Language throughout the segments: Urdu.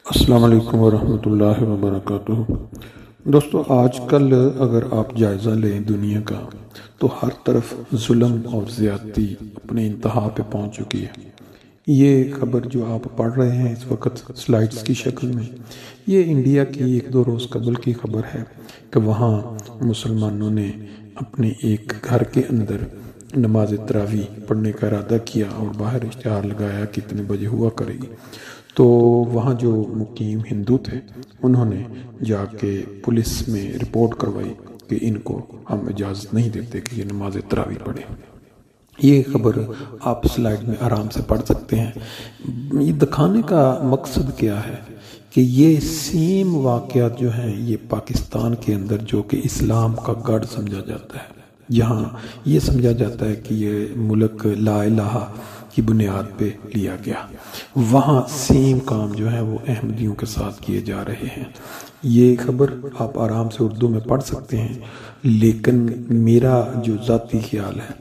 السلام علیکم ورحمۃ اللہ وبرکاتہ۔ دوستو، آج کل اگر آپ جائزہ لیں دنیا کا تو ہر طرف ظلم اور زیادتی اپنے انتہا پہ پہنچ چکی ہے۔ یہ خبر جو آپ پڑھ رہے ہیں اس وقت سلائڈز کی شکل میں، یہ انڈیا کی ایک دو روز قبل کی خبر ہے کہ وہاں مسلمانوں نے اپنے ایک گھر کے اندر نماز تراویح پڑھنے کا ارادہ کیا اور باہر اشتہار لگایا کہ اتنے بجے ہوا کرے گی۔ تو وہاں جو مقیم ہندو تھے انہوں نے جا کے پولیس میں رپورٹ کروائی کہ ان کو ہم اجازت نہیں دیتے کہ یہ نماز تراویح پڑھیں۔ یہ خبر آپ سلائیڈ میں آرام سے پڑھ سکتے ہیں۔ یہ دکھانے کا مقصد کیا ہے کہ یہ سیم واقعات جو ہیں یہ پاکستان کے اندر جو کہ اسلام کا گڑھ سمجھا جاتا ہے، یہاں یہ سمجھا جاتا ہے کہ یہ ملک لا الہ کی بنیاد پہ لیا گیا، وہاں سیم کام جو ہے وہ احمدیوں کے ساتھ کیے جا رہے ہیں۔ یہ خبر آپ آرام سے اردو میں پڑھ سکتے ہیں، لیکن میرا جو ذاتی خیال ہے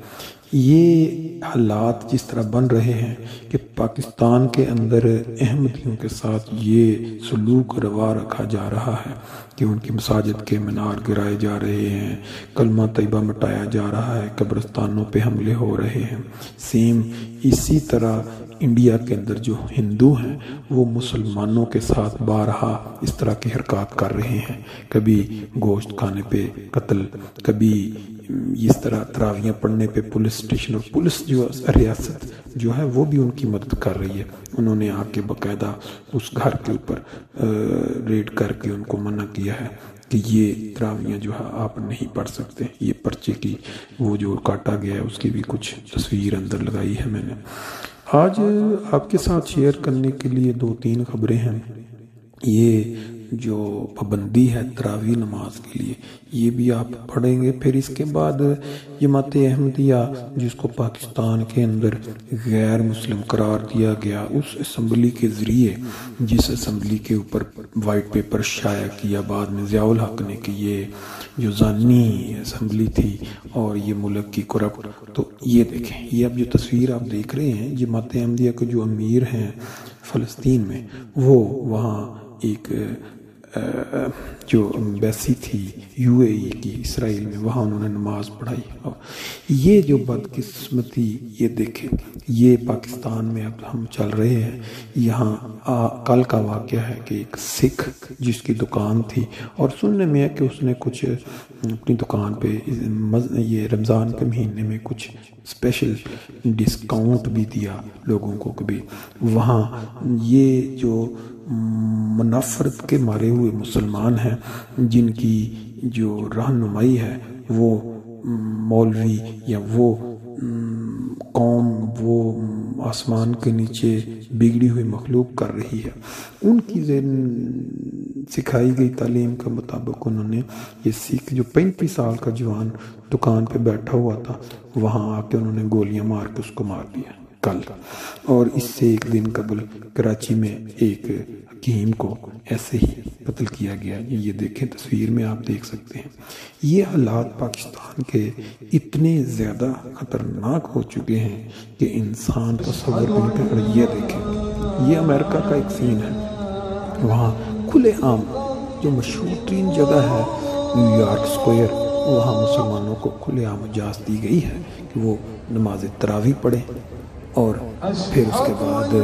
یہ حالات جس طرح بن رہے ہیں کہ پاکستان کے اندر احمدیوں کے ساتھ یہ سلوک روا رکھا جا رہا ہے کہ ان کی مساجد کے مینار گرائے جا رہے ہیں، کلمہ طیبہ مٹایا جا رہا ہے، قبرستانوں پہ حملے ہو رہے ہیں۔ سیم اسی طرح انڈیا کے اندر جو ہندو ہیں وہ مسلمانوں کے ساتھ بارہا اس طرح کی حرکات کر رہے ہیں، کبھی گوشت کھانے پہ قتل، کبھی اس طرح تراویحیں پڑھنے پہ پولیس اسٹیشن، اور پولیس جو ریاست جو ہے وہ بھی ان کی مدد کر رہی ہے۔ انہوں نے آ کے باقاعدہ اس گھر کے اوپر ریڈ کر کے ان کو منع کیا ہے کہ یہ تراویحیں جو ہے آپ نہیں پڑھ سکتے۔ یہ پرچے کی وہ جو کاٹا گیا ہے اس کی بھی کچھ تصویر اندر لگائی ہے میں نے۔ آج آپ کے ساتھ شیئر کرنے کے لیے دو تین خبریں ہیں۔ یہ جو پابندی ہے تراویح نماز کے لیے یہ بھی آپ پڑھیں گے۔ پھر اس کے بعد جماعت احمدیہ جس کو پاکستان کے اندر غیر مسلم قرار دیا گیا، اس اسمبلی کے ذریعے جس اسمبلی کے اوپر وائٹ پیپر شائع کیا بعد میں ضیاء الحق نے کہ یہ جو زانی اسمبلی تھی اور یہ ملک کی کرپٹ، تو یہ دیکھیں، یہ اب جو تصویر آپ دیکھ رہے ہیں جماعت احمدیہ کے جو امیر ہیں فلسطین میں، وہ وہاں ایک جو ایمبیسی تھی یو اے ای کی اسرائیل میں، وہاں انہوں نے نماز پڑھائی۔ یہ جو بدقسمتی، یہ دیکھیں، یہ پاکستان میں اب ہم چل رہے ہیں۔ یہاں کل کا واقعہ ہے کہ ایک سکھ جس کی دکان تھی، اور سننے میں ہے کہ اس نے کچھ اپنی دکان پہ یہ رمضان کے مہینے میں کچھ اسپیشل ڈسکاؤنٹ بھی دیا لوگوں کو، کبھی وہاں یہ جو منافرت کے مارے ہوئے مسلمان ہیں جن کی جو رہنمائی ہے وہ مولوی یا وہ قوم وہ آسمان کے نیچے بگڑی ہوئی مخلوق کر رہی ہے، ان کی سکھائی گئی تعلیم کے مطابق انہوں نے یہ سکھ جو 35 سال کا جوان دکان پہ بیٹھا ہوا تھا، وہاں آ کے انہوں نے گولیاں مار کے اس کو مار دیا کل۔ اور اس سے ایک دن قبل کراچی میں ایک حکیم کو ایسے ہی قتل کیا گیا۔ یہ دیکھیں، تصویر میں آپ دیکھ سکتے ہیں۔ یہ حالات پاکستان کے اتنے زیادہ خطرناک ہو چکے ہیں کہ انسان تصور نہیں کر رہا۔ یہ دیکھیں، یہ امریکہ کا ایک سین ہے، وہاں کھلے عام جو مشہور ترین جگہ ہے نیو یارک اسکوائر، وہاں مسلمانوں کو کھلے عام اجازت دی گئی ہے کہ وہ نماز تراویح پڑھیں، اور پھر اس کے بعد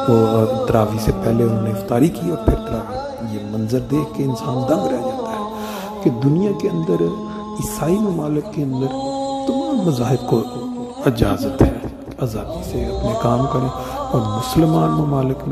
وہ تراویح سے پہلے انہوں نے افطاری کی اور پھر تراویح۔ یہ منظر دیکھ کے انسان دنگ رہ جاتا ہے کہ دنیا کے اندر عیسائی ممالک کے اندر تمام مذاہب کو اجازت ہے، آزادی سے اپنے کام کریں، اور مسلمان ممالک میں